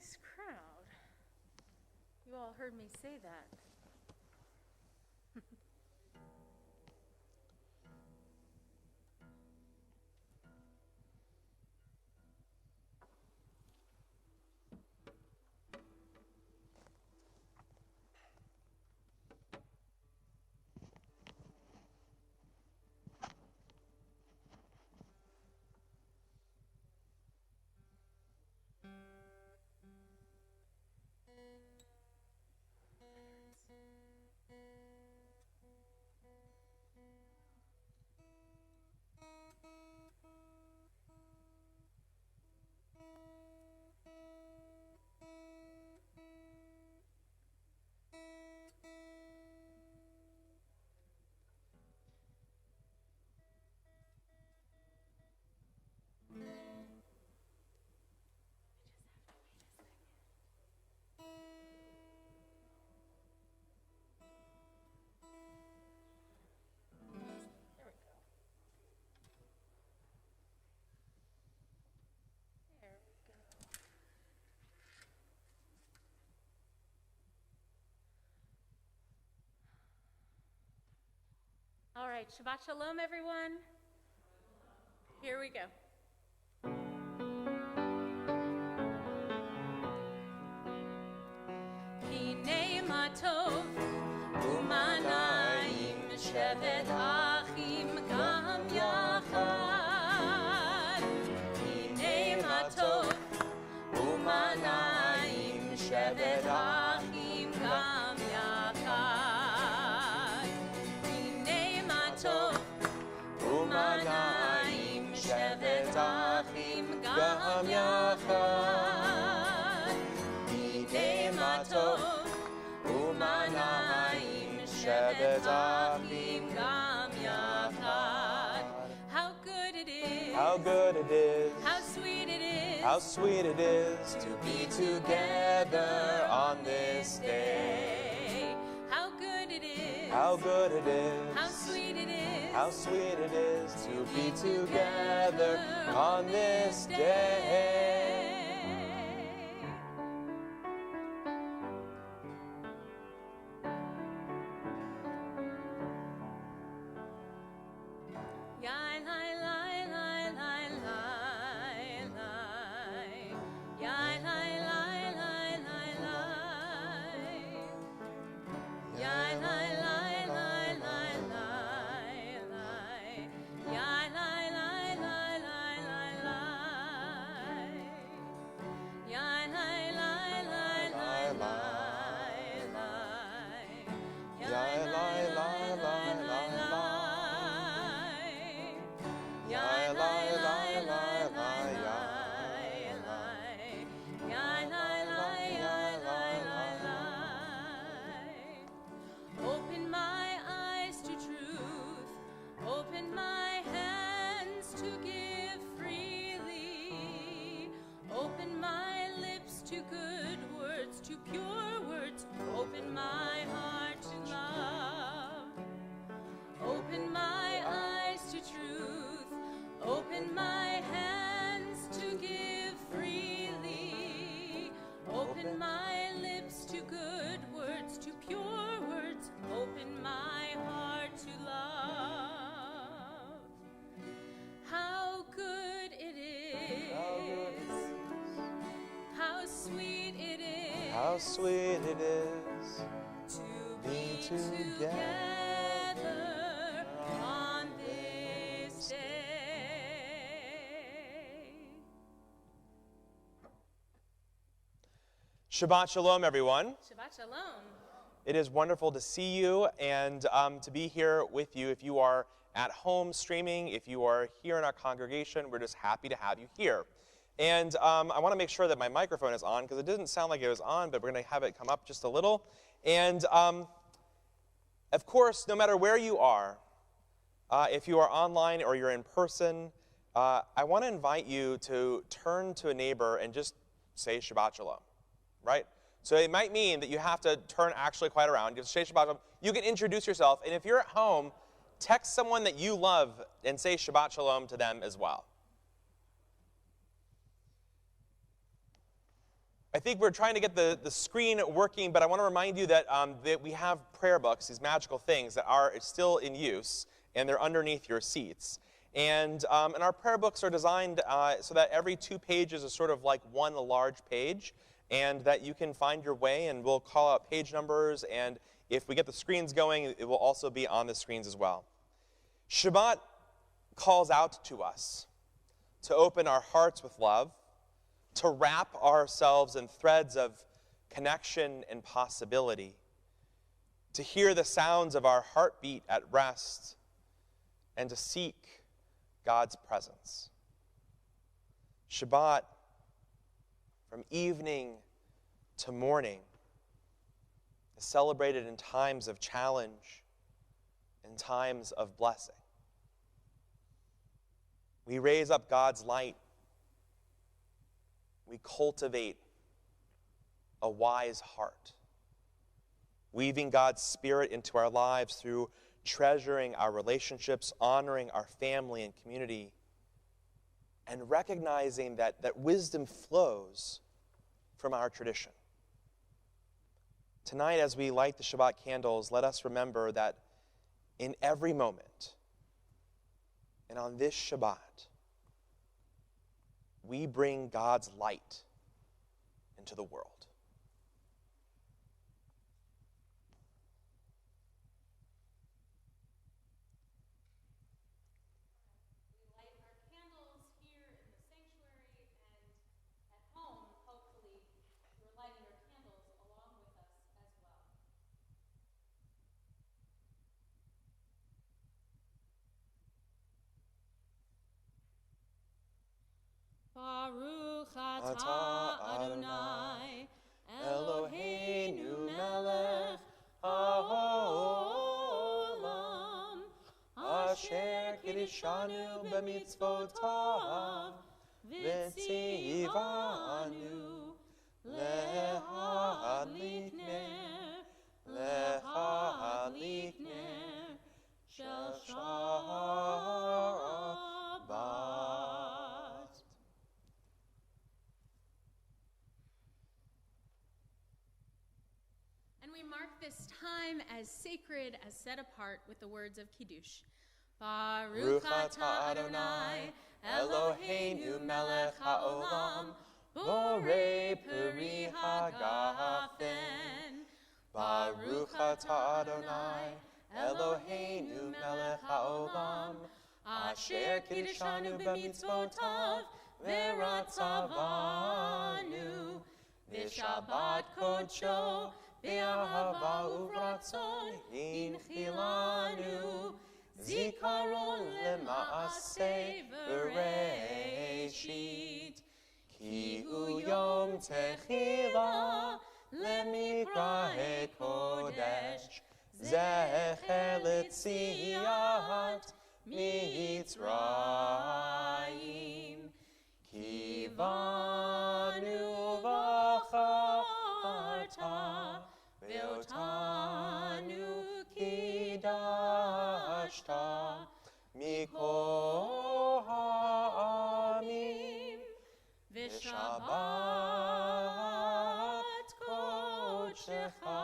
nice crowd. You all heard me say that. All right, Shabbat Shalom, everyone. Here we go. Hine matov u'manayim shevet achim gam yachad. Hine matov u'manayim shevet achim gam yachad. Hine matov u'manayim shevet achim gam yachad. Hine matov u'manayim shevet achim gam yachad. How good it is. How good it is. How sweet it is. How sweet it is to be together on this day. How good it is. How good it is. How sweet it is. How sweet it is to be together on this day. Open my eyes to truth, open my hands to give freely, open my lips to good words, to pure words, open my heart to love. Open my eyes to truth, open my hands to give freely, open my lips to good words, to pure words, open my heart to love. How good it is. How sweet it is. How sweet it is to be together on this day. Shabbat Shalom, everyone. Shabbat Shalom. It is wonderful to see you and to be here with you. If you are at home streaming, if you are here in our congregation, we're just happy to have you here. And I want to make sure that my microphone is on because it didn't sound like it was on, but we're going to have it come up just a little. And of course, no matter where you are, if you are online or you're in person, I want to invite you to turn to a neighbor and just say Shabbat Shalom, right? So it might mean that you have to turn actually quite around. You say Shabbat Shalom. You can introduce yourself. And if you're at home, text someone that you love and say Shabbat Shalom to them as well. I think we're trying to get the screen working, but I want to remind you that, that we have prayer books, these magical things that are still in use, and they're underneath your seats. And our prayer books are designed so that every 2 pages is sort of like one large page, and that you can find your way, and we'll call out page numbers, and if we get the screens going, it will also be on the screens as well. Shabbat calls out to us to open our hearts with love, to wrap ourselves in threads of connection and possibility, to hear the sounds of our heartbeat at rest, and to seek God's presence. Shabbat, from evening to morning, is celebrated in times of challenge and times of blessing. We raise up God's light. We cultivate a wise heart, weaving God's Spirit into our lives through treasuring our relationships, honoring our family and community, and recognizing that wisdom flows from our tradition. Tonight, as we light the Shabbat candles, let us remember that in every moment, and on this Shabbat, we bring God's light into the world. We light our candles here in the sanctuary, and at home, hopefully, you're lighting your candles along with us as well. Baruch atah Adonai, Eloheinu melech haolam, asher kiddushanu b'mitzvotav, v'tzivanu lehadlik ner shel Shabbat. And we mark this time as sacred, as set apart with the words of Kiddush. Baruch atah Adonai, Eloheinu melech haolam, borei peri hagafen. Baruch atah Adonai, Eloheinu melech haolam, asher kiddushanu b'mitzvotav, v'ratzavanu, v'shabbat kodsho, v'ahava uvratzon, inchilanu, zikaron lema'aseh bereshit, ki hu yom techila lemikrahe kodesh, zecher letziat Mitzrayim, kivanu v'charta, ve'otanu kidashta, mikol ha'amim, v'shabbat kodshecha,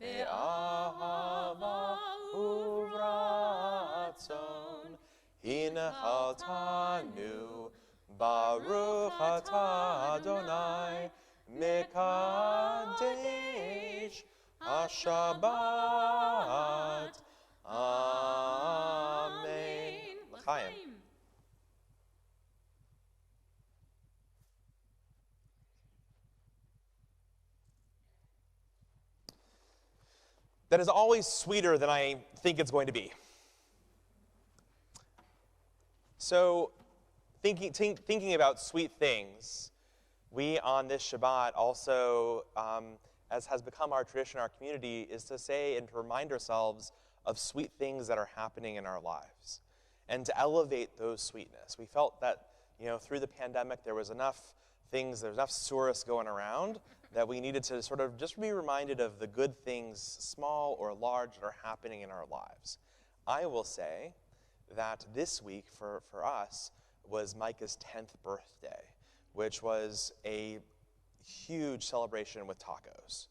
ve'ahava uvratzon, hinachaltanu, baruch atah Adonai, mekadesh HaShabbat. Amen. L'chaim. That is always sweeter than I think it's going to be. So, thinking about sweet things, we on this Shabbat also, as has become our tradition in our community, is to say and to remind ourselves of sweet things that are happening in our lives and to elevate those sweetness. We felt that, through the pandemic there was enough things, there was enough source going around that we needed to sort of just be reminded of the good things, small or large, that are happening in our lives. I will say that this week for us was Micah's 10th birthday, which was a huge celebration with tacos,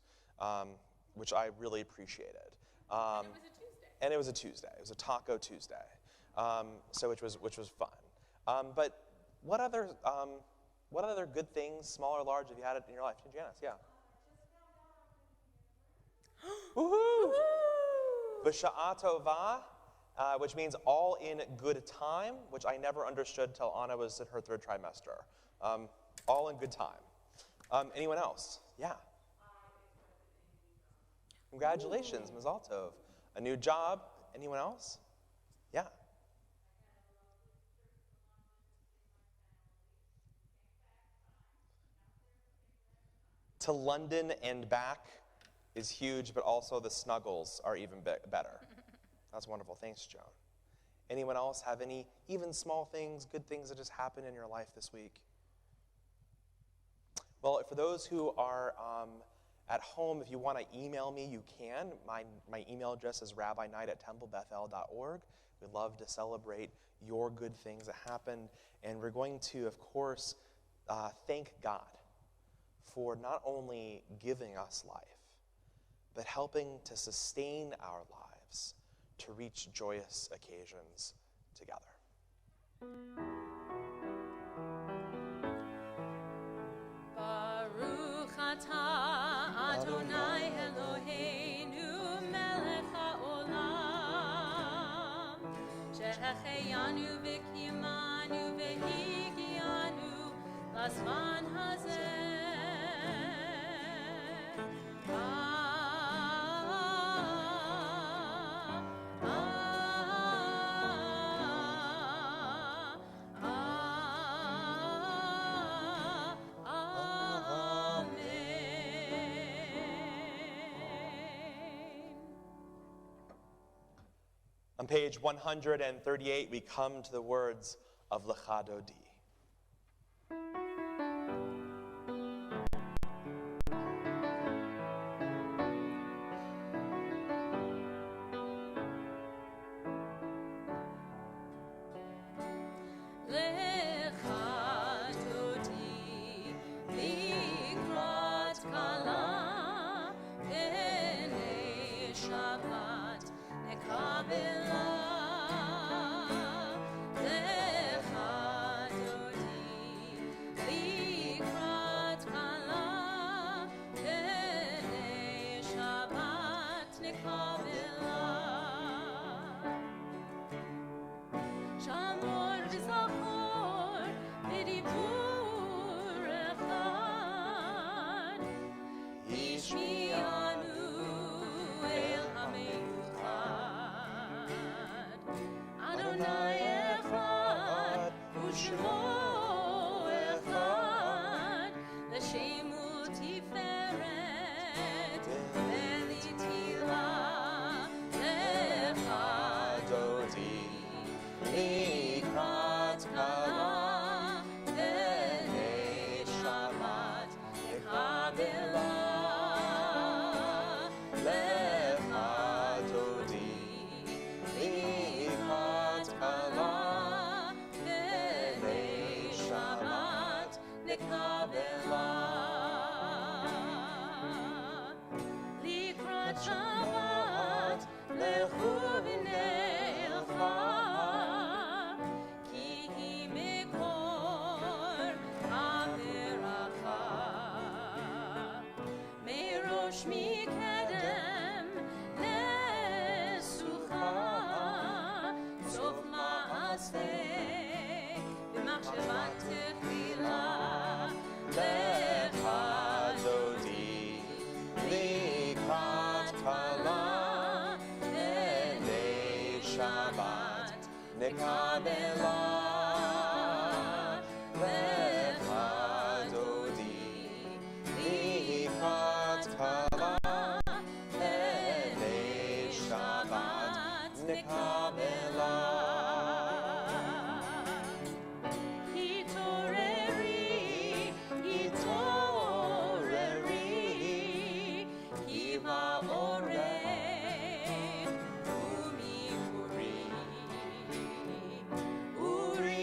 which I really appreciated. And it was a Tuesday. And it was a Tuesday. It was a Taco Tuesday, so which was fun. But what other good things, small or large, have you had in your life? Janice, yeah. Woohoo! B'sha'a tova, which means all in good time, which I never understood till Anna was in her 3rd trimester. All in good time. Anyone else? Yeah. Congratulations, Mazal Tov. A new job. Anyone else? Yeah. To London and back is huge, but also the snuggles are even better. That's wonderful. Thanks, Joan. Anyone else have any even small things, good things that just happened in your life this week? Well, for those who are at home, if you want to email me, you can. My email address is rabbinight@templebethel.org. We'd love to celebrate your good things that happened. And we're going to, of course, thank God for not only giving us life, but helping to sustain our lives to reach joyous occasions together. Baruch atah Adonai Eloheinu melech haolam shehecheyanu v'kimanu v'higianu lazman hazeh. On page 138, we come to the words of Lecha Dodi. Uri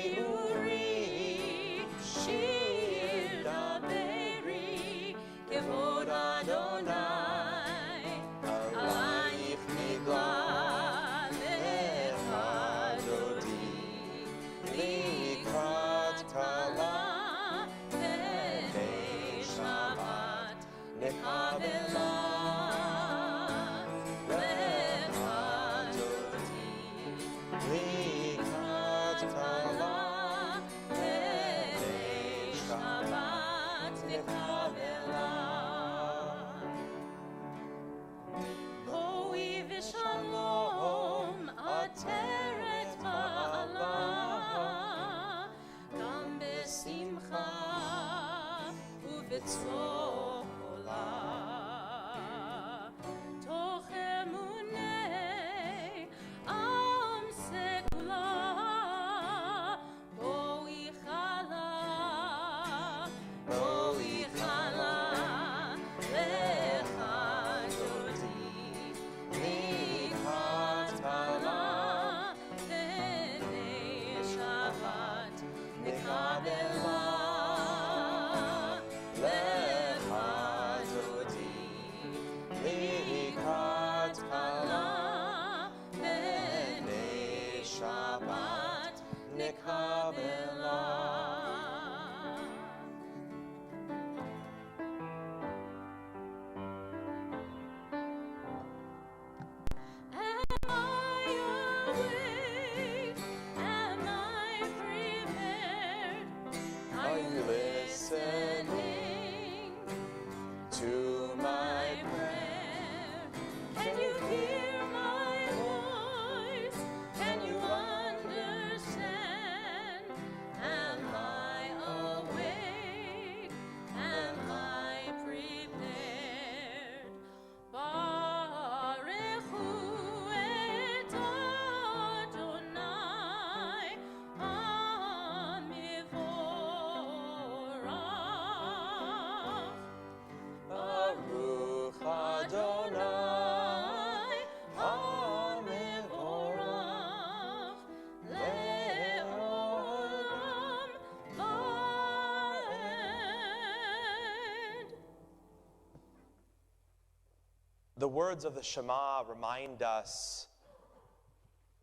The words of the Shema remind us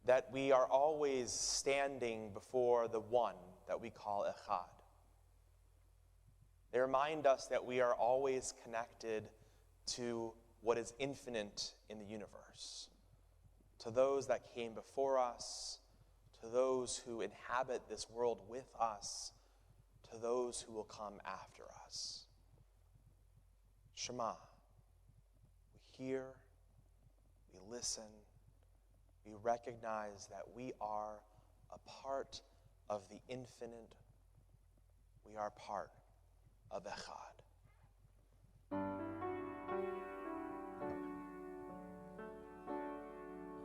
that we are always standing before the one that we call Echad. They remind us that we are always connected to what is infinite in the universe, to those that came before us, to those who inhabit this world with us, to those who will come after us. Shema. We hear, we listen, we recognize that we are a part of the infinite. We are part of Echad.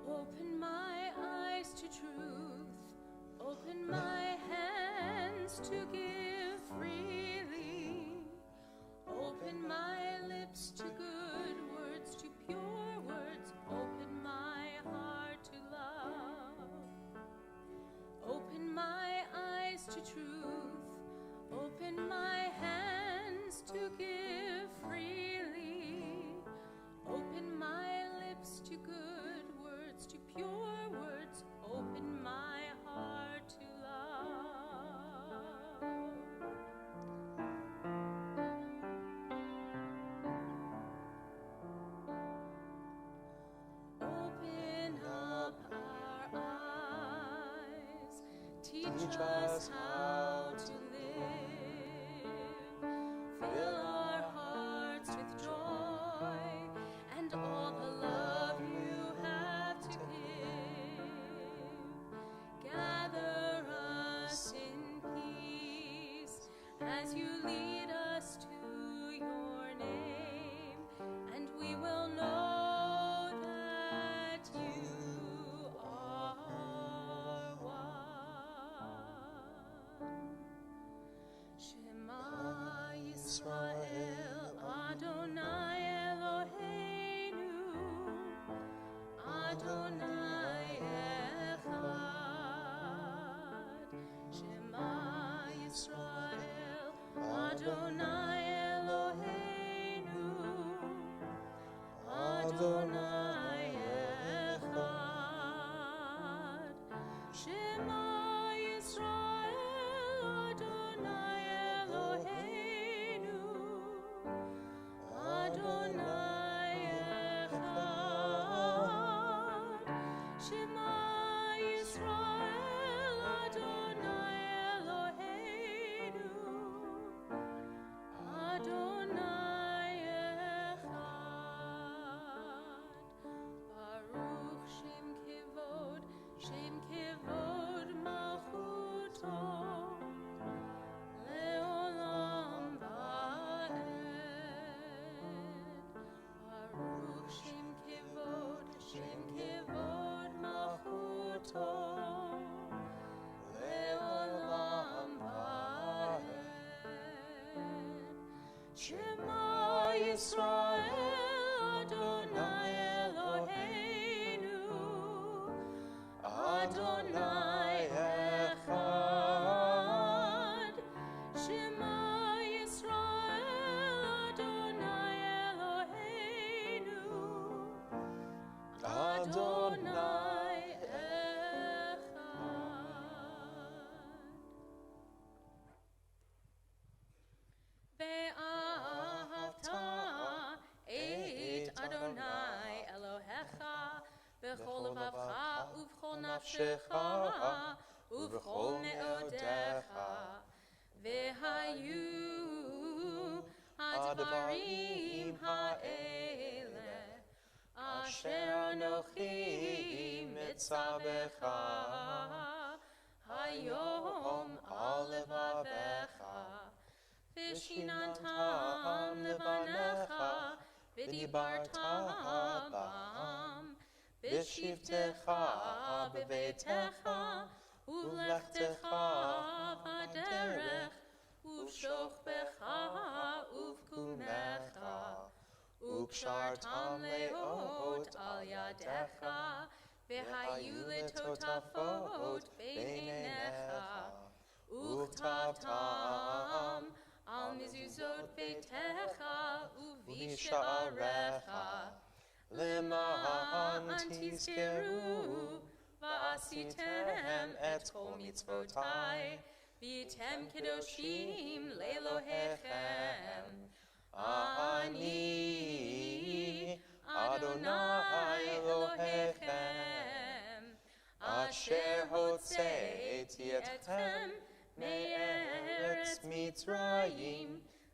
Open my eyes to truth, open my hands to give freely, open my lips to good words, to pure words, open my heart to love. Open my eyes to truth, open my hands to give freely, open my lips to good words, to pure words, open my heart to love. Open up our eyes, teach us how to live, fill our hearts with joy and all the love you have to give. Gather us in peace as you lead us to your name, and we will know that you are one. Shema Yisrael, Adonai Eloheinu, Adonai Echad. Shema Yisrael, Adonai Eloheinu, Adonai Echad. Shema Yisrael, Adonai Eloheinu, Adonai Echad. Shema Yisrael, Adonai Eloheinu, Adonai Echad. Yisrael, Adonai Eloheinu, Adonai Echad. Shema Yisrael, Adonai Eloheinu, Adonai Echad. Ve'ahavta et Adonai Elohecha b'chol levavcha u'b'chol nafshecha u'b'chol me'odecha. Ve'hayu advarim ha'ele asher anochi mitzavecha hayom al levavecha v'shinantam levanecha v'dibarta bam v'shivtecha b'veitecha u'lechtecha b'derech u'shokbecha u'vkumecha u'kshartam leot al yadecha v'hayu letotafot beinecha u'chtavtam al mezuzot beitecha u'visha'arecha leman tizkeru va'asitem et kol mitzvotai v'yitem kedoshim le'Elohechem. Ani Adonai Elohechem asher hotzeiti etchem me'eretz Mitzrayim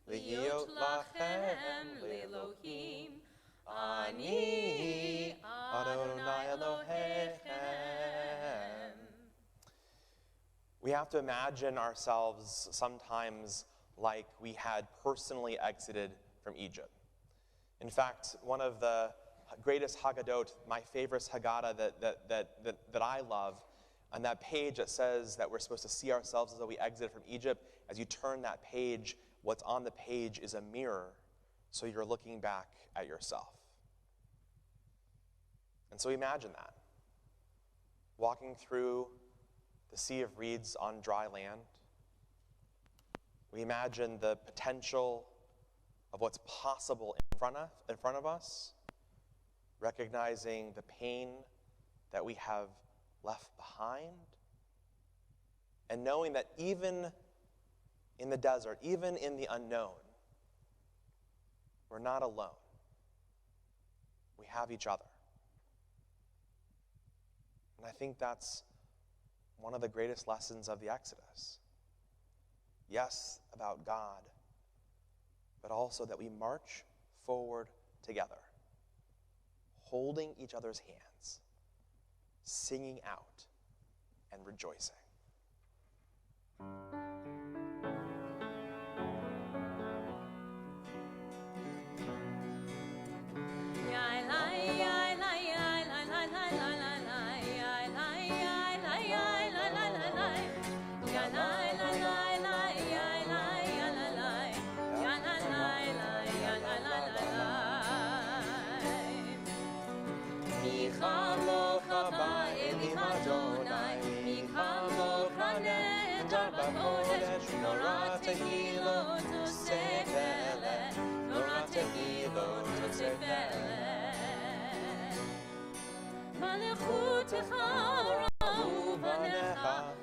li'yot lachem le'Elohim. Ani Adonai Elohechem. We have to imagine ourselves sometimes like we had personally exited from Egypt. In fact, one of the greatest Haggadot, my favorite Haggadah that I love, on that page it says that we're supposed to see ourselves as though we exited from Egypt. As you turn that page, what's on the page is a mirror, so you're looking back at yourself. And so imagine that, walking through the sea of reeds on dry land. We imagine the potential of what's possible in front of us, recognizing the pain that we have left behind, and knowing that even in the desert, even in the unknown, we're not alone. We have each other. And I think that's one of the greatest lessons of the Exodus. Yes, about God, but also that we march forward together, holding each other's hands, singing out, and rejoicing.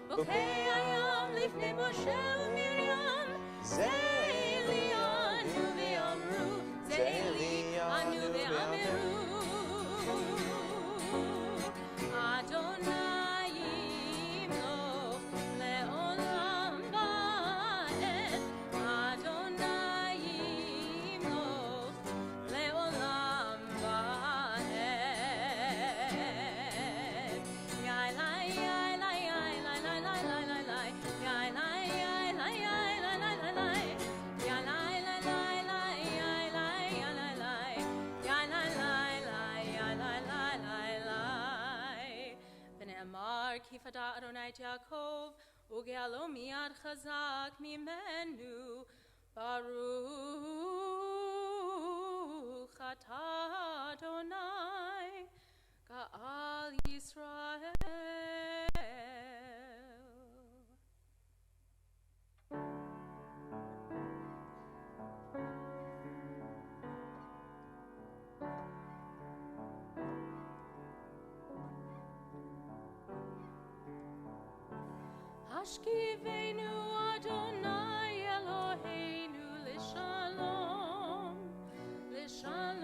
בוקי הים לפני משה ומרים, זה לי ענו ואמרו, זה לי ענו ואמרו. אדוני ימלוך לעולם ועד, אדוני ימלוך לעולם ועד. כי פדה אדוני את יעקב, וגאלו מיד חזק ממנו, ברוך. Ata Adonai Ga'al Yisrael. Hashkivenu Adonai Eloheinu L'Shalom, L'Shalom.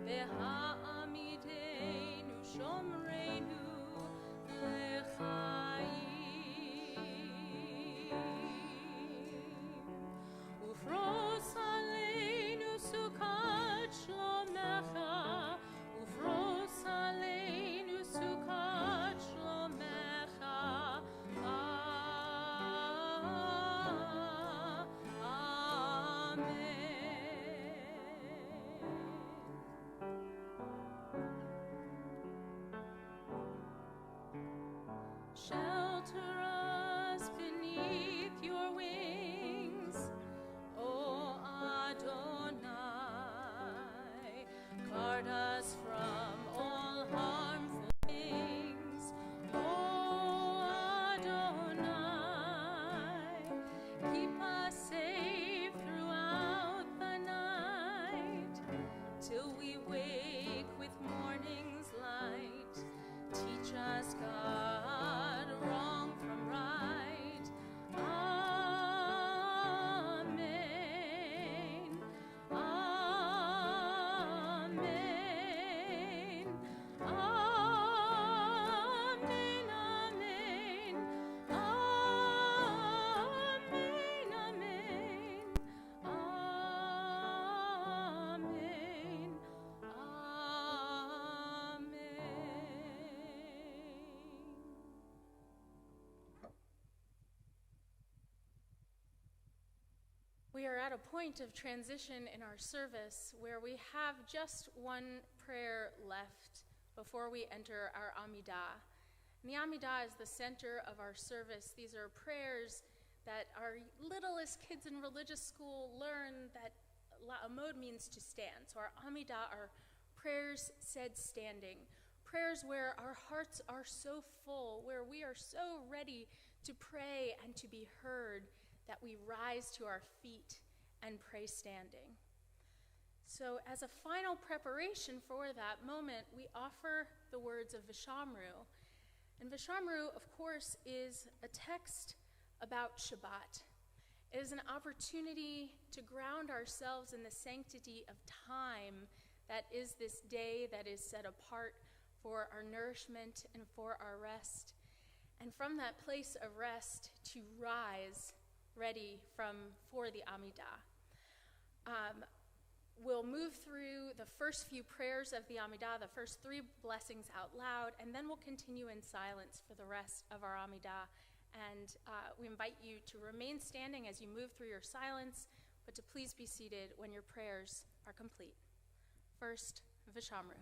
V'ha'amidenu Shomreinu L'chaim. Ufros aleinu Sukkot Shlomecha, Ufros aleinu Sukkot Shlomecha. Shelter us beneath your wings, O Adonai. Guard us from all harmful things, O Adonai. Keep us safe throughout the night, till we wake with morning's light. Teach us, God, wrong from right. Amen. Amen. Amen. Amen. Amen. Amen. Amen. We are at a point of transition in our service where we have just one prayer left before we enter our Amidah. And the Amidah is the center of our service. These are prayers that our littlest kids in religious school learn that La'amod means to stand. So our Amidah are prayers said standing, prayers where our hearts are so full, where we are so ready to pray and to be heard, that we rise to our feet and pray standing. So as a final preparation for that moment, we offer the words of Vishamru. And Vishamru, of course, is a text about Shabbat. It is an opportunity to ground ourselves in the sanctity of time that is this day that is set apart for our nourishment and for our rest. And from that place of rest, to rise ready for the Amidah. We'll move through the first few prayers of the Amidah, the first three blessings out loud, and then we'll continue in silence for the rest of our Amidah. And we invite you to remain standing as you move through your silence, but to please be seated when your prayers are complete. First, Vishamru.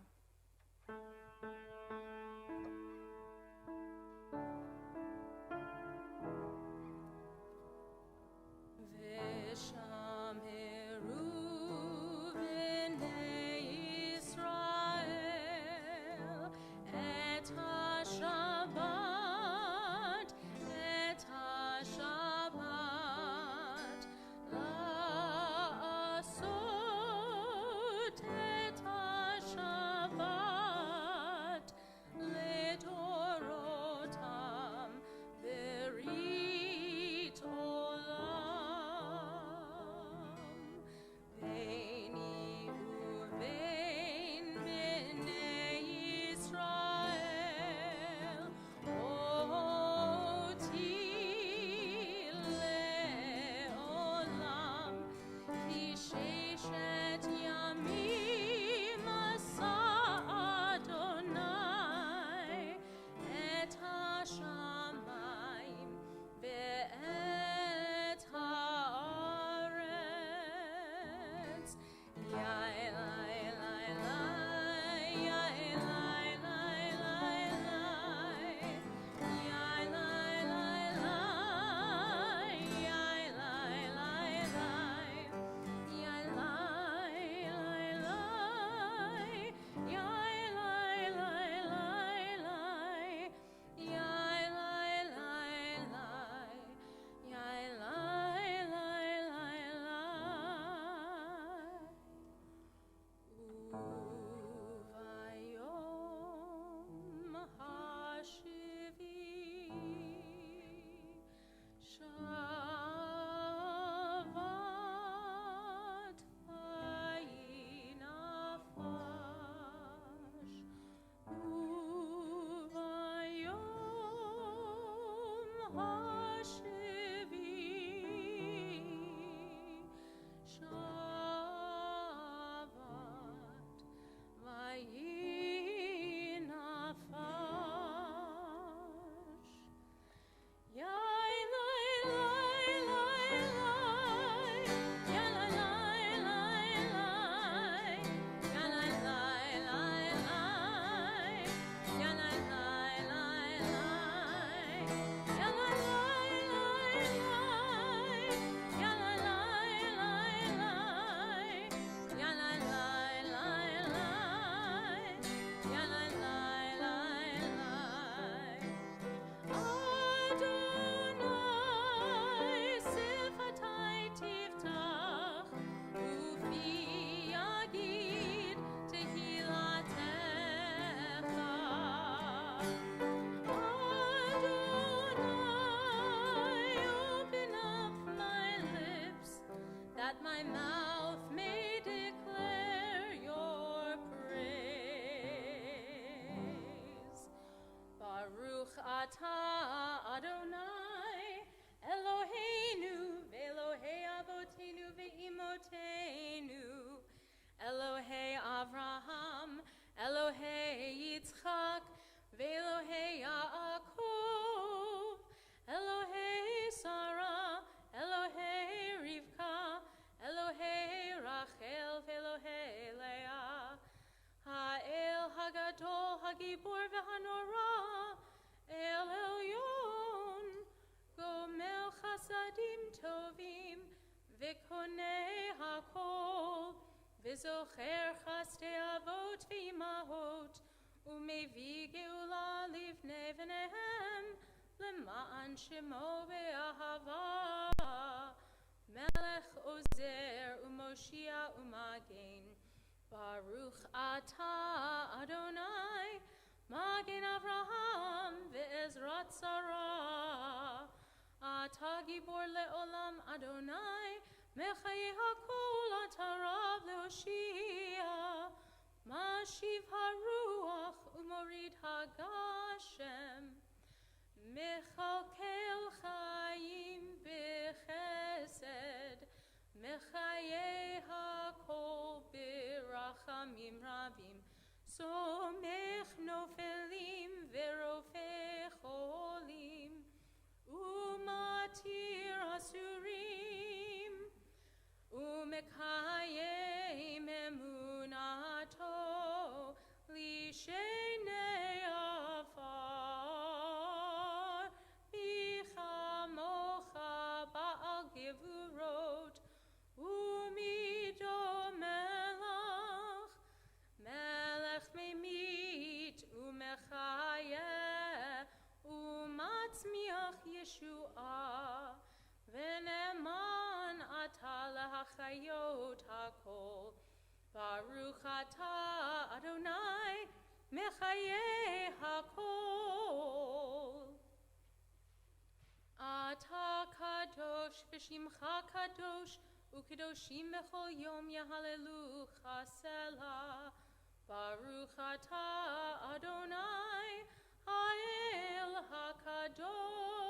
Ata Adonai Eloheinu ve'Elohei avotenu ve'imotenu Elohei Avraham Elohei Yitzchak ve'Elohei Yaakov Elohei Sarah Elohei Rivka Elohei Rachel ve'Elohei Leah Ha'el Hagadol Hagibor ve'Hanora El Elyon Gomel Chasadim Tovim V'Konei Hakol V'Zocher Chaste Avot V'Imahot Umevi Geula Livnei V'Nehem L'Ma'an Shemo Ve'Ahava Melech Ozer Umoshia Umagen Baruch Ata Adonai Magen Avraham Ve'ezrat Sarah Ata Gibor Le'olam Adonai Mechaye HaKol Ata Rav Le'Hoshia Mashiv HaRuach Umorid HaGashem Mechalkel Chaim B'Chesed Mechaye HaKol B'Rachamim Rabim Somech Nofelim Ve'Rofei Cholim Umatir Asurim Umekayem Emunato Lishenei Afar Bichamocha Ba'al Gevurot Umido Melach Melech Memit Umechayeh Umatzmiach Yeshua V'neman Ata L'Hachayot HaKol Baruch Ata Adonai Mechaye HaKol Ata Kadosh V'Shimcha Kadosh Ukedoshim B'chol Yom Yahalelucha Selah Baruch Ata Adonai Ha'el HaKadosh.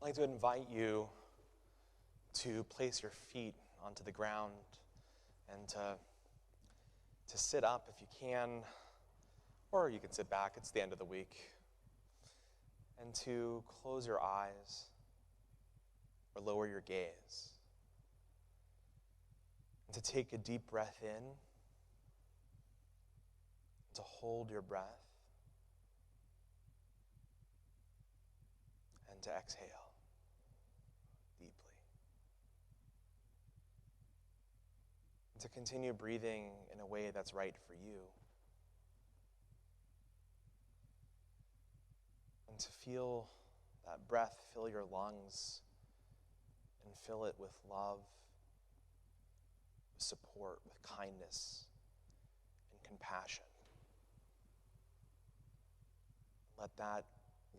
I'd like to invite you to place your feet onto the ground and to sit up if you can, or you can sit back. It's the end of the week. And to close your eyes or lower your gaze. And to take a deep breath in, to hold your breath, and to exhale deeply. And to continue breathing in a way that's right for you. And to feel that breath fill your lungs and fill it with love, with support, with kindness and compassion. Let that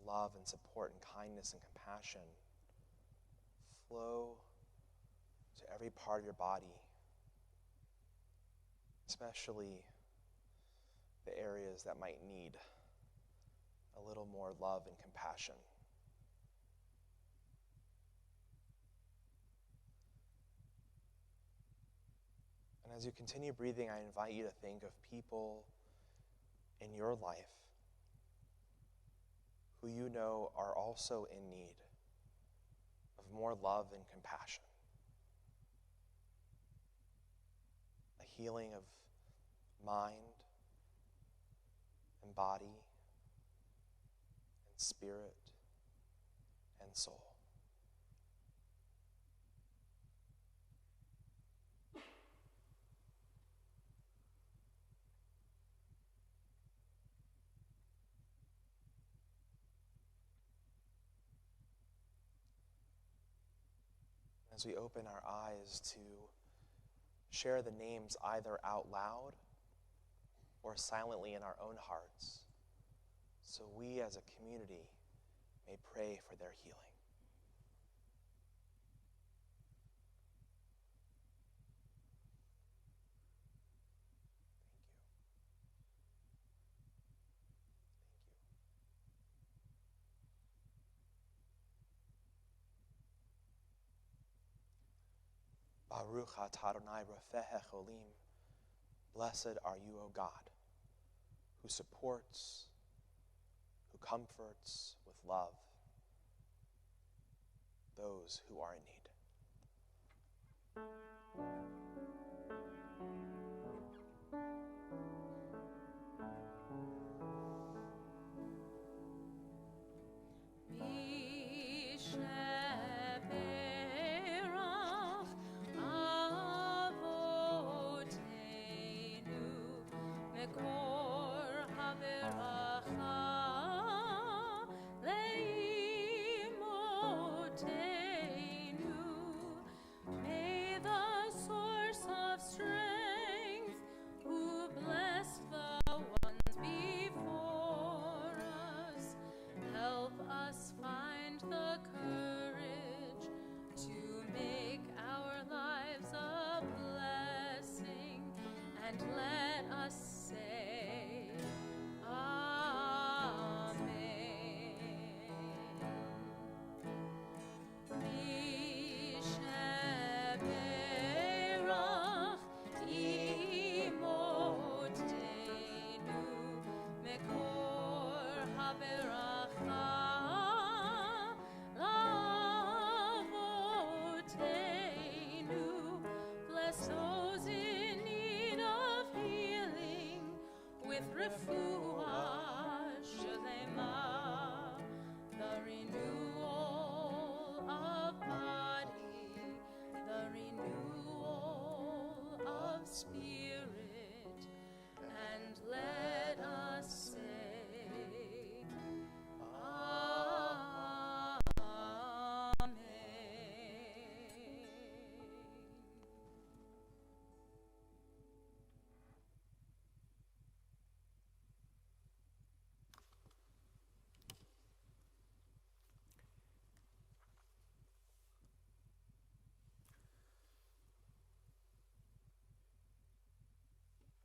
love and support and kindness and compassion flow to every part of your body, especially the areas that might need a little more love and compassion. And as you continue breathing, I invite you to think of people in your life who you know are also in need of more love and compassion. A healing of mind and body and spirit and soul. As we open our eyes to share the names either out loud or silently in our own hearts, so we as a community may pray for their healing. Baruch atah Adonai Rofeh Cholim. Blessed are you, O God, who supports, who comforts with love those who are in need.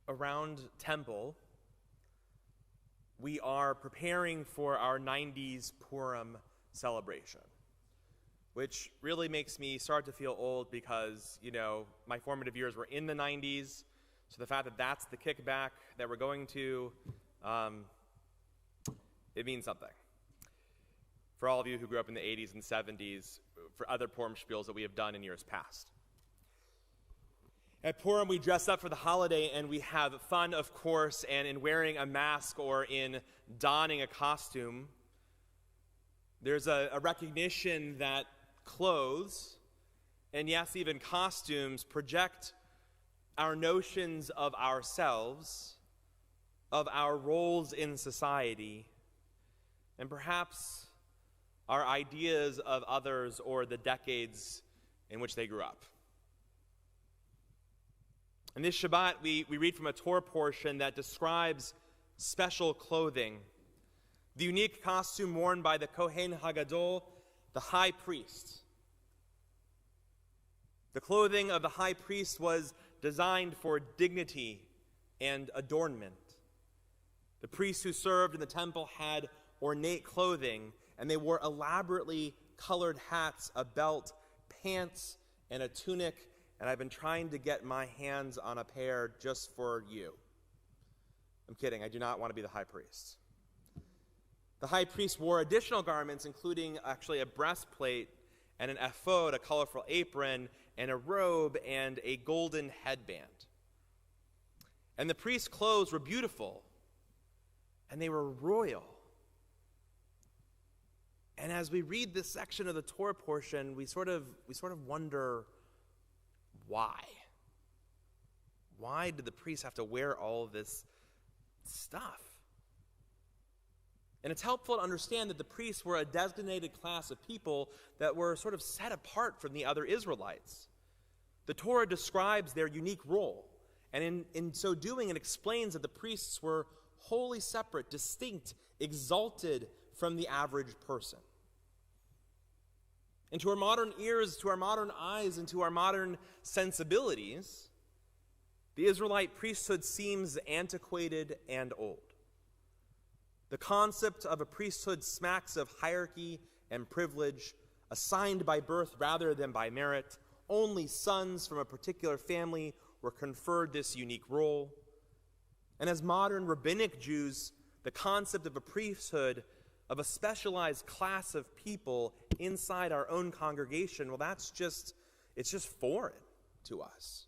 Around Temple, we are preparing for our 90s Purim celebration. which really makes me start to feel old because, my formative years were in the 90s. So the fact that that's the kickback that we're going to, it means something. For all of you who grew up in the 80s and 70s, for other Purim spiels that we have done in years past. At Purim, we dress up for the holiday and we have fun, of course, and in wearing a mask or in donning a costume, there's a recognition that clothes, and yes, even costumes, project our notions of ourselves, of our roles in society, and perhaps our ideas of others or the decades in which they grew up. In this Shabbat, we read from a Torah portion that describes special clothing, the unique costume worn by the Kohen Hagadol, the high priest. The clothing of the high priest was designed for dignity and adornment. The priests who served in the temple had ornate clothing, and they wore elaborately colored hats, a belt, pants, and a tunic, and I've been trying to get my hands on a pair just for you. I'm kidding, I do not want to be the high priest. The high priest wore additional garments, including actually a breastplate and an ephod, a colorful apron, and a robe and a golden headband. And the priest's clothes were beautiful, and they were royal. And as we read this section of the Torah portion, we sort of wonder why. Why did the priests have to wear all of this stuff? And it's helpful to understand that the priests were a designated class of people that were sort of set apart from the other Israelites. The Torah describes their unique role, and in so doing, it explains that the priests were wholly separate, distinct, exalted from the average person. And to our modern ears, to our modern eyes, and to our modern sensibilities, the Israelite priesthood seems antiquated and old. The concept of a priesthood smacks of hierarchy and privilege, assigned by birth rather than by merit. Only sons from a particular family were conferred this unique role. And as modern rabbinic Jews, the concept of a priesthood, of a specialized class of people inside our own congregation, well, it's just foreign to us.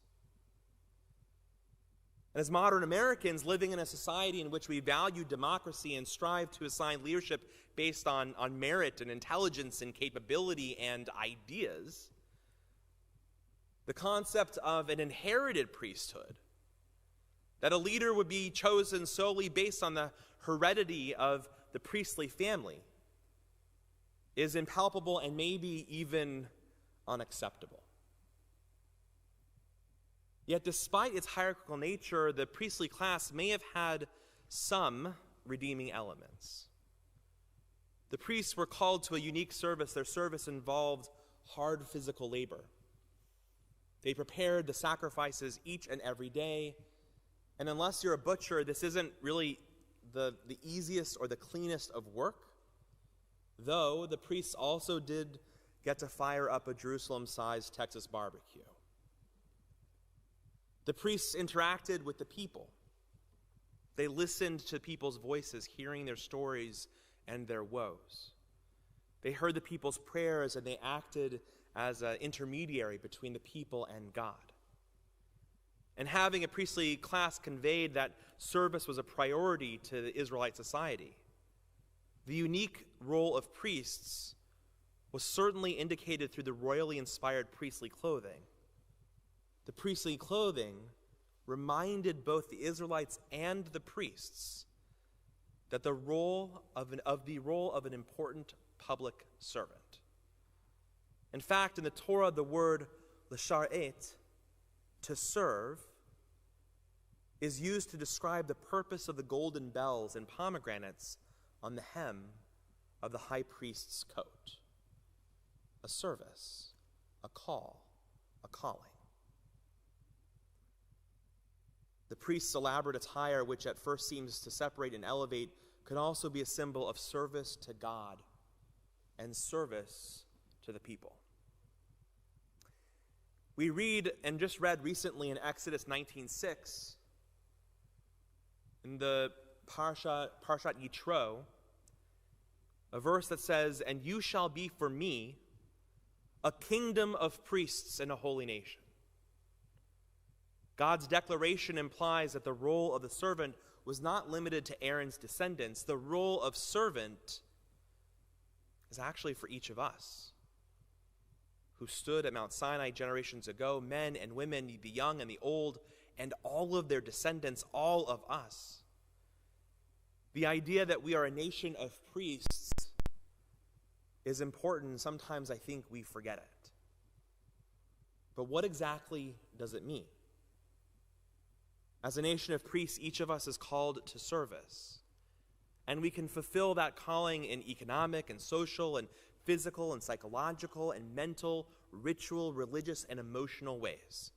And as modern Americans living in a society in which we value democracy and strive to assign leadership based on merit and intelligence and capability and ideas, the concept of an inherited priesthood, that a leader would be chosen solely based on the heredity of the priestly family, is impalpable and maybe even unacceptable. Yet despite its hierarchical nature, the priestly class may have had some redeeming elements. The priests were called to a unique service. Their service involved hard physical labor. They prepared the sacrifices each and every day. And unless you're a butcher, this isn't really the easiest or the cleanest of work, though the priests also did get to fire up a Jerusalem-sized Texas barbecue. The priests interacted with the people. They listened to people's voices, hearing their stories and their woes. They heard the people's prayers, and they acted as an intermediary between the people and God. And having a priestly class conveyed that service was a priority to the Israelite society. The unique role of priests was certainly indicated through the royally inspired priestly clothing. The priestly clothing reminded both the Israelites and the priests that the role of an important public servant. In fact, in the Torah, the word l'sharet, to serve, is used to describe the purpose of the golden bells and pomegranates on the hem of the high priest's coat. A service, a call, a calling. The priest's elaborate attire, which at first seems to separate and elevate, could also be a symbol of service to God and service to the people. We read and just read recently in Exodus 19:6, in the Parshat Yitro, a verse that says, "And you shall be for me a kingdom of priests and a holy nation." God's declaration implies that the role of the servant was not limited to Aaron's descendants. The role of servant is actually for each of us who stood at Mount Sinai generations ago, men and women, the young and the old, and all of their descendants, all of us. The idea that we are a nation of priests is important. Sometimes I think we forget it. But what exactly does it mean? As a nation of priests, each of us is called to service. And we can fulfill that calling in economic and social and physical and psychological and mental, ritual, religious, and emotional ways.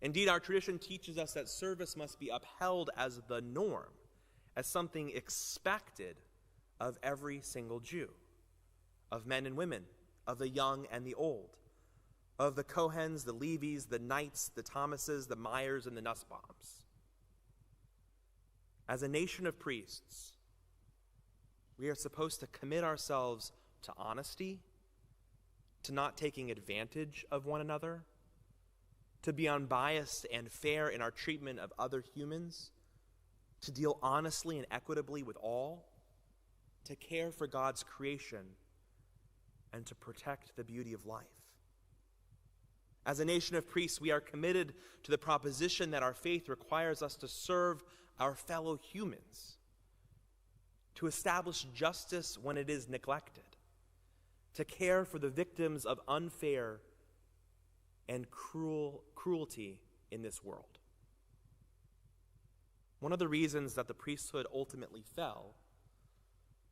Indeed, our tradition teaches us that service must be upheld as the norm, as something expected of every single Jew, of men and women, of the young and the old, of the Kohens, the Levis, the Knights, the Thomases, the Myers, and the Nussbaums. As a nation of priests, we are supposed to commit ourselves to honesty, to not taking advantage of one another, to be unbiased and fair in our treatment of other humans, to deal honestly and equitably with all, to care for God's creation, and to protect the beauty of life. As a nation of priests, we are committed to the proposition that our faith requires us to serve our fellow humans, to establish justice when it is neglected, to care for the victims of unfair and cruelty in this world. One of the reasons that the priesthood ultimately fell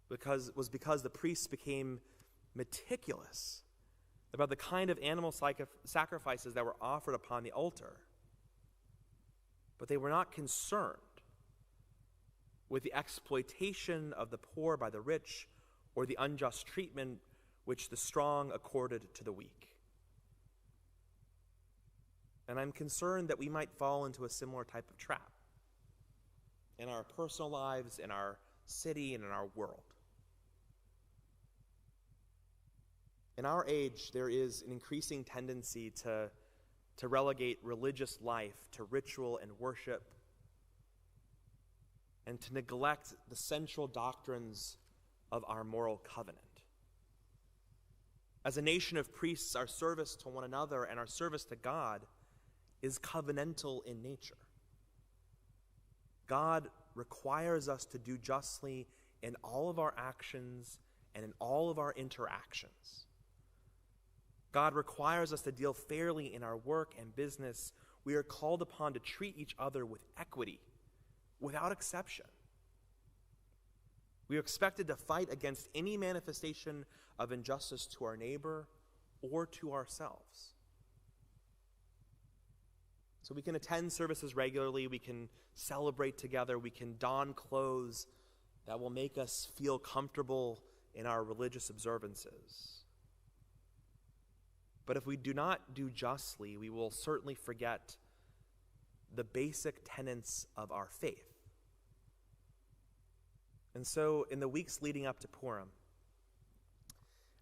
was because the priests became meticulous about the kind of animal sacrifices that were offered upon the altar. But they were not concerned with the exploitation of the poor by the rich or the unjust treatment which the strong accorded to the weak. And I'm concerned that we might fall into a similar type of trap in our personal lives, in our city, and in our world. In our age, there is an increasing tendency to relegate religious life to ritual and worship, and to neglect the central doctrines of our moral covenant. As a nation of priests, our service to one another and our service to God is covenantal in nature. God requires us to do justly in all of our actions and in all of our interactions. God requires us to deal fairly in our work and business. We are called upon to treat each other with equity, without exception. We are expected to fight against any manifestation of injustice to our neighbor or to ourselves. So we can attend services regularly, we can celebrate together, we can don clothes that will make us feel comfortable in our religious observances. But if we do not do justly, we will certainly forget the basic tenets of our faith. And so in the weeks leading up to Purim,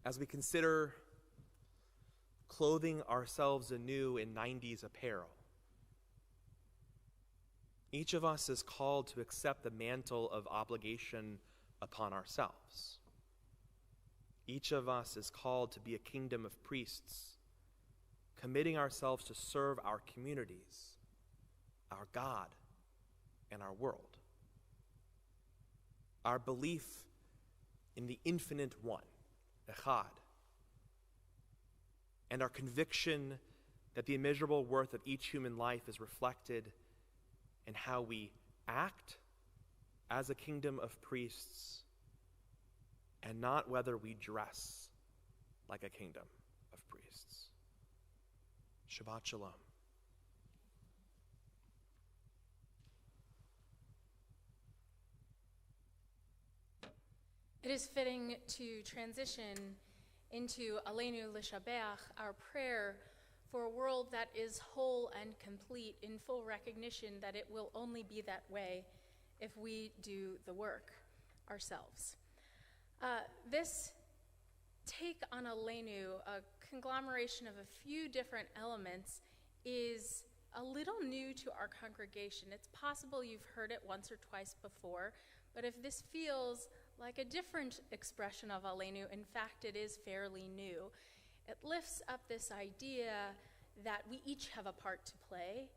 as we consider clothing ourselves anew in 90s apparel, each of us is called to accept the mantle of obligation upon ourselves. Each of us is called to be a kingdom of priests, committing ourselves to serve our communities, our God, and our world. Our belief in the infinite one, Echad, and our conviction that the immeasurable worth of each human life is reflected in how we act as a kingdom of priests, and not whether we dress like a kingdom of priests. Shabbat Shalom. It is fitting to transition into Aleinu L'Shabeach, our prayer for a world that is whole and complete, in full recognition that it will only be that way if we do the work ourselves. This take on Aleinu, a conglomeration of a few different elements, is a little new to our congregation. It's possible you've heard it once or twice before, but if this feels like a different expression of Aleinu, in fact it is fairly new. It lifts up this idea that we each have a part to play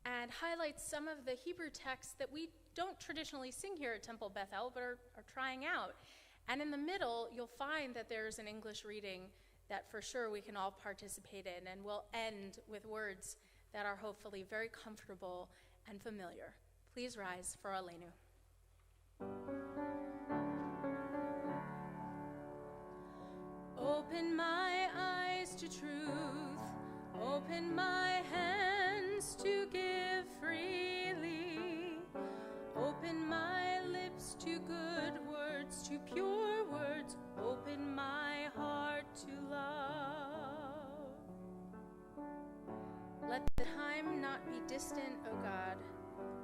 and highlights some of the Hebrew texts that we don't traditionally sing here at Temple Bethel, but are trying out. And in the middle, you'll find that there's an English reading that for sure we can all participate in, and we'll end with words that are hopefully very comfortable and familiar. Please rise for Aleinu. Open my eyes to truth, open my hands to give freely, open my lips to good words, to pure words, open my heart to love. Let the time not be distant, O God,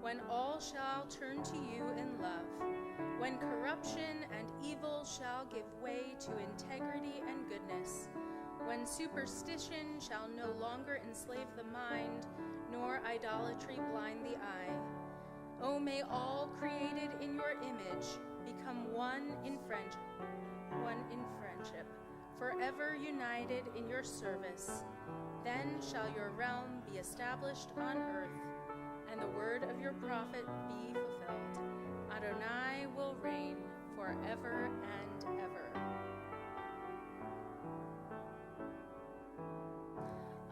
when all shall turn to you in love, when corruption and evil shall give way to integrity and goodness, when superstition shall no longer enslave the mind, nor idolatry blind the eye. O may all created in your image become one in friendship, forever united in your service. Then shall your realm be established on earth, and the word of your prophet be fulfilled. Adonai will reign forever and ever.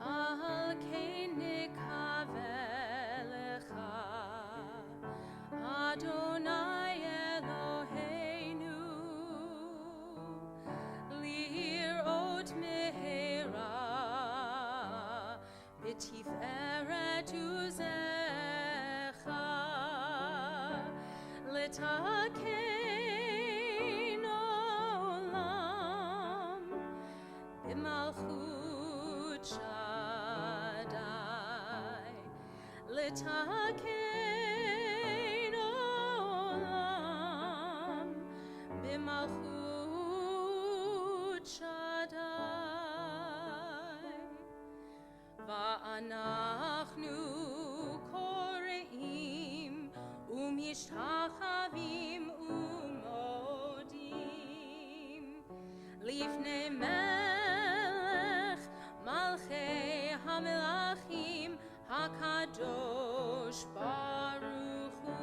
Al kein nikaveh lecha, Adonai Eloheinu, lirot mehera, b'tiferet uzecha, letakein olam, b'malchut Shaddai, letakein olam, b'malchut Shaddai. Va'anachnu koreim umishtachavim umodim lifnei melech malchei hamelachim hakadosh baruch hu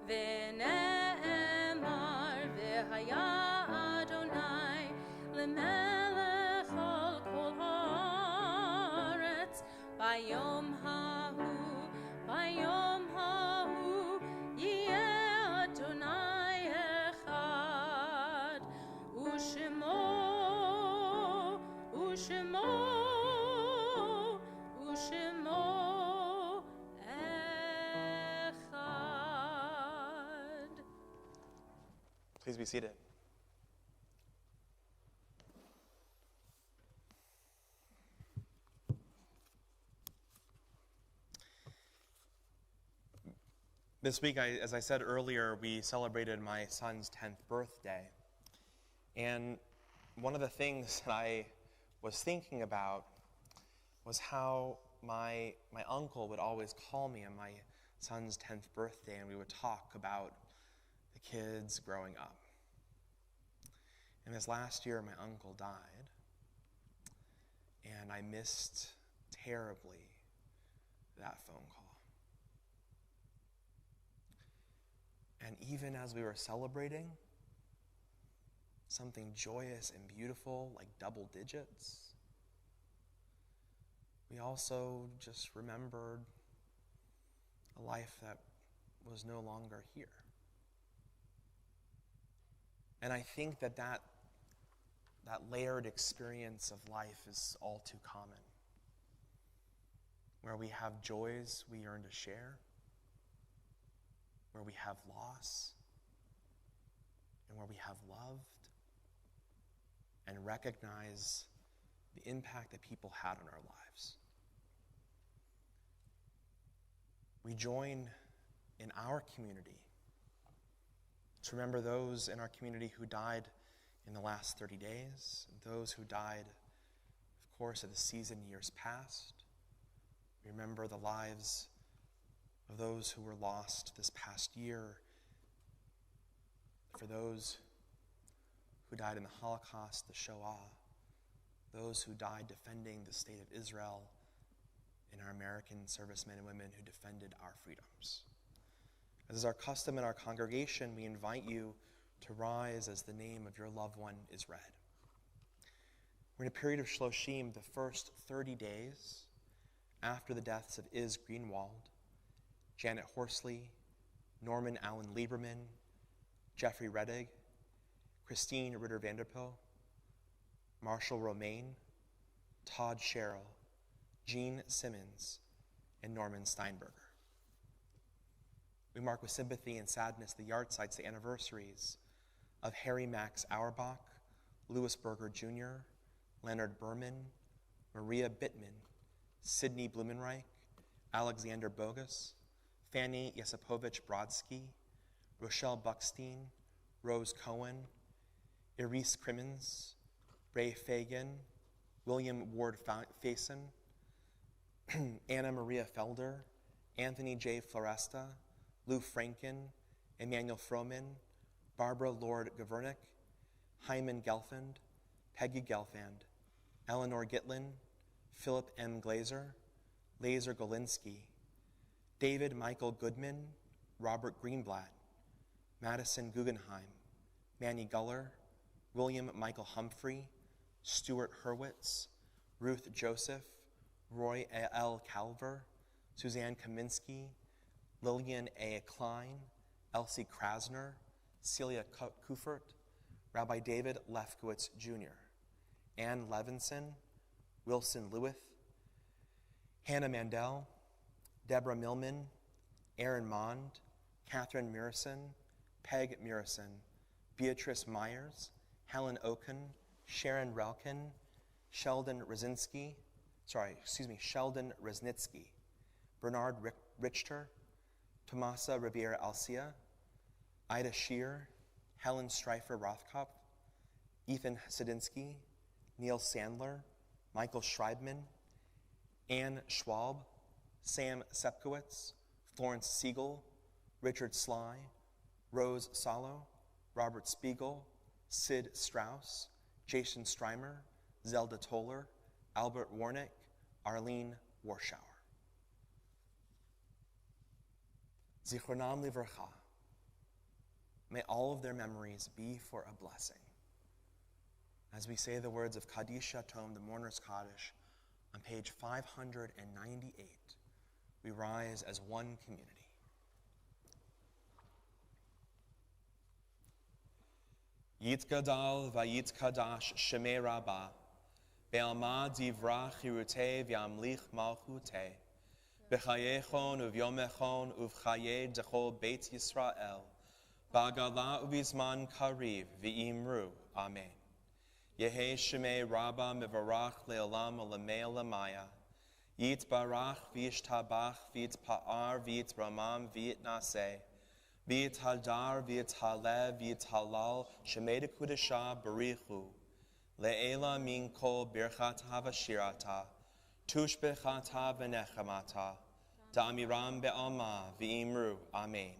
ve'ne'emar ve'haya Adonai lemelech al kol haaretz bayom hahu yeh Adonai echad u'shemo echad. Please be seated. This week, as I said earlier, we celebrated my son's 10th birthday. And one of the things that I was thinking about was how my uncle would always call me on my son's 10th birthday, and we would talk about the kids growing up. And this last year, my uncle died, and I missed terribly that phone call. And even as we were celebrating something joyous and beautiful, like double digits, we also just remembered a life that was no longer here. And I think that layered experience of life is all too common, where we have joys we yearn to share, where we have loss, and where we have loved, and recognize the impact that people had on our lives. We join in our community to remember those in our community who died in the last 30 days, and those who died, of course, of the season years past. We remember the lives of those who were lost this past year, for those who died in the Holocaust, the Shoah, those who died defending the state of Israel, and our American servicemen and women who defended our freedoms. As is our custom in our congregation, we invite you to rise as the name of your loved one is read. We're in a period of Shloshim, the first 30 days after the deaths of Iz Greenwald, Janet Horsley, Norman Allen Lieberman, Jeffrey Reddig, Christine Ritter Vanderpoel, Marshall Romaine, Todd Sherrill, Gene Simmons, and Norman Steinberger. We mark with sympathy and sadness the yahrzeits, the anniversaries of Harry Max Auerbach, Louis Berger Jr., Leonard Berman, Maria Bittman, Sidney Blumenreich, Alexander Bogus, Fanny Yasipovich Brodsky, Rochelle Buckstein, Rose Cohen, Iris Crimmins, Ray Fagan, William Ward Faison, Anna Maria Felder, Anthony J. Floresta, Lou Franken, Emmanuel Froman, Barbara Lord Governick, Hyman Gelfand, Peggy Gelfand, Eleanor Gitlin, Philip M. Glazer, Laser Golinsky, David Michael Goodman, Robert Greenblatt, Madison Guggenheim, Manny Guller, William Michael Humphrey, Stuart Hurwitz, Ruth Joseph, Roy L. Calver, Suzanne Kaminsky, Lillian A. Klein, Elsie Krasner, Celia Kufert, Rabbi David Lefkowitz Jr., Ann Levinson, Wilson Lewith, Hannah Mandel, Deborah Millman, Aaron Mond, Catherine Murison, Peg Murison, Beatrice Myers, Helen Oken, Sharon Relkin, Sheldon Resnitsky, Bernard Richter, Tomasa Rivera Alcia, Ida Shear, Helen Streifer Rothkopf, Ethan Sedinsky, Neil Sandler, Michael Schreibman, Anne Schwab, Sam Sepkowitz, Florence Siegel, Richard Sly, Rose Salo, Robert Spiegel, Sid Strauss, Jason Streimer, Zelda Toller, Albert Warnick, Arlene Warschauer. Zichronam Livrcha. May all of their memories be for a blessing. As we say the words of Kaddish Tome, the Mourner's Kaddish, on page 598, we rise as one community. Yitzgadal vayitzkadash shemei rabbah, be'alma divra chirutei v'amlich malchutei, b'chayechon uvyomechon uv'chayei dechol beit Yisrael, ba'gala uvizman kariv v'imru. Amen. Yehe shemei rabbah mevarach le'olam olamei olamaya, yitbarach v'yishtabach v'yitpa'ar v'yitramam v'yitnaseh, V'yit hadar, v'yit halev, v'yit halal, shemei dekudesha barichu, le'ela min kol birchat havashirata, tush bechata v'nechamata, da'amiram be'alma v'imru, amen.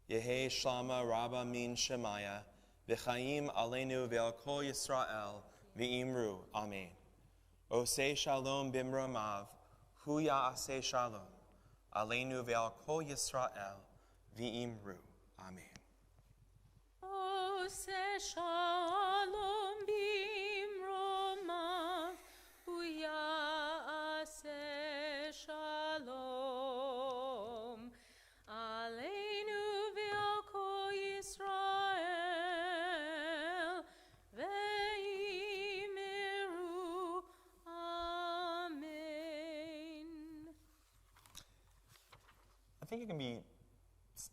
Yehe shlama rabba min shemaya, v'chaim aleinu ve'al kol Yisrael, v'imru, amen. Osei shalom bimramav, hu ya'aseh shalom, aleinu ve'al kol Yisrael, V'imru. Amen. Ose shalom bimroma, uyase shalom, aleinu ve'al kol Yisrael, ve'imiru. Amen. I think you can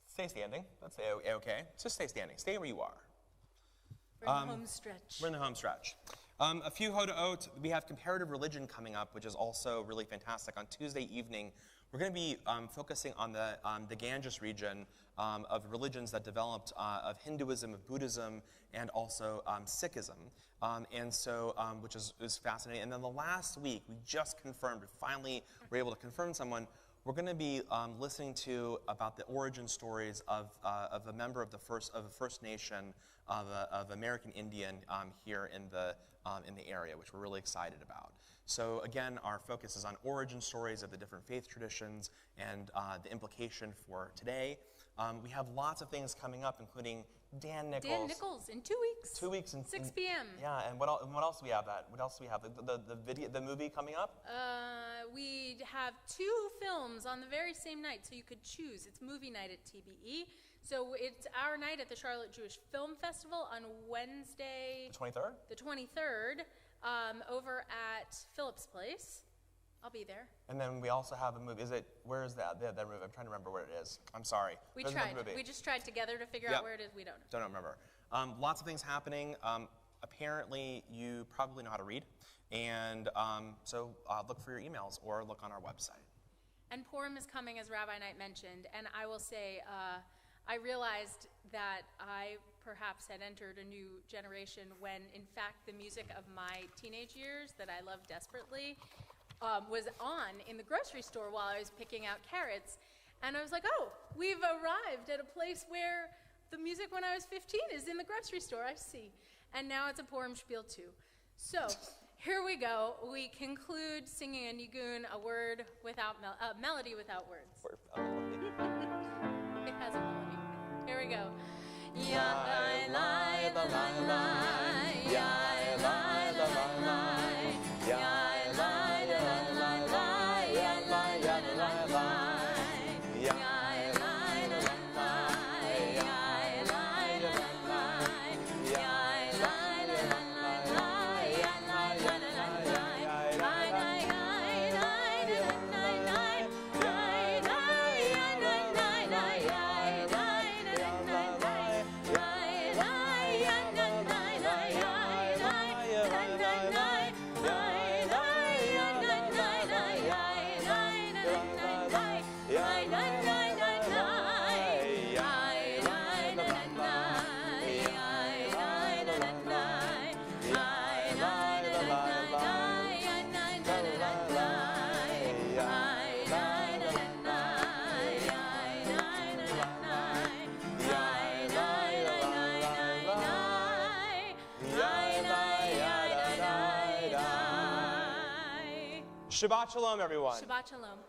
stay standing. That's okay. Just stay standing. Stay where you are. We're in the home stretch. We're in the home stretch. A few hodaot. We have comparative religion coming up, which is also really fantastic. On Tuesday evening, we're going to be focusing on the Ganges region of religions that developed, of Hinduism, of Buddhism, and also Sikhism, which is fascinating. And then the last week, we just confirmed, finally were able to confirm someone. We're going to be listening to about the origin stories of a member of the First Nation of American Indian here in the area, which we're really excited about. So again, our focus is on origin stories of the different faith traditions and the implication for today. We have lots of things coming up, including Dan Nichols. Dan Nichols in 2 weeks. 2 weeks and 6 p.m. Yeah, and what else do we have? What else do we have? The movie coming up? We have 2 films on the very same night, so you could choose. It's movie night at TBE. So it's our night at the Charlotte Jewish Film Festival on Wednesday. The 23rd? The 23rd, over at Phillips Place. I'll be there. And then we also have a movie. Where is that movie? I'm trying to remember where it is. I'm sorry. We just tried together to figure out where it is. We don't know. Don't remember. Lots of things happening. Apparently, you probably know how to read. And so look for your emails or look on our website. And Purim is coming, as Rabbi Knight mentioned. And I will say, I realized that I perhaps had entered a new generation when, in fact, the music of my teenage years that I loved desperately was on in the grocery store while I was picking out carrots. And I was like, oh, we've arrived at a place where the music when I was 15 is in the grocery store, I see. And now it's a Purim spiel too. So here we go. We conclude singing a nigun, a word without melody without words. It has a melody. Here we go. Ya la la la la la, ya la la la la, ya. Shabbat Shalom, everyone. Shabbat Shalom.